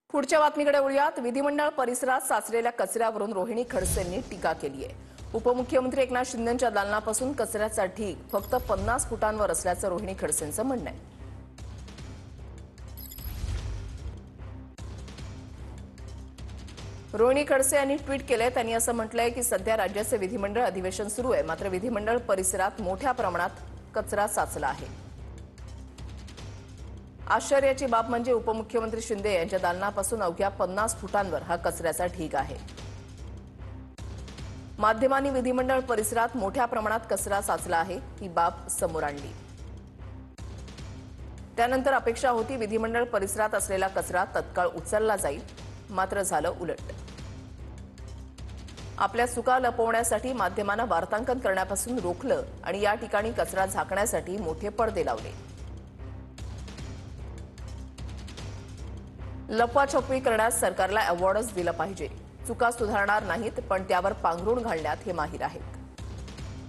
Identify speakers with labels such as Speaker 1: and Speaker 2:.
Speaker 1: पुढच्या बातमीकडे वळूयात। विधिमंडळ परिसरात साचलेल्या कचऱ्यावरून रोहिणी खडसेंनी टीका केली आहे। उपमुख्यमंत्री एकनाथ शिंदेंच्या दालनापासून कचऱ्याचा ढीग फक्त 50 फुटांवर असल्याचं रोहिणी खडसेंचं म्हणणं आहे। रोहिणी खडसे यांनी ट्विट केले। त्यांनी असं म्हटलंय की सध्या राज्याचे विधिमंडळ अधिवेशन सुरू आहे, मात्र विधिमंडळ परिसरात मोठ्या प्रमाणात कचरा साचला आहे। आश्चर्याची बाब म्हणजे उपमुख्यमंत्री शिंदे यांच्या दालनापासून अवघ्या 50 फुटांवर हा कचऱ्याचा ढीग आहे। माध्यमांनी विधिमंडळ परिसरात मोठ्या प्रमाणात कचरा साचला आहे ही बाब समोर आणली। त्यानंतर अपेक्षा होती विधिमंडळ परिसरात असलेला कचरा तत्काळ उचलला जाईल, मात्र झालं उलट। आपल्या चुका लपवण्यासाठी माध्यमांना वार्तांकन करण्यापासून रोखलं आणि या ठिकाणी कचरा झाकण्यासाठी मोठे पडदे लावले। लपवाछपवी करण्यास सरकारला अवॉर्डच दिला पाहिजे। चुका सुधारणार नाहीत, पण त्यावर पांघरूण घालण्यात हे माहीर आहेत।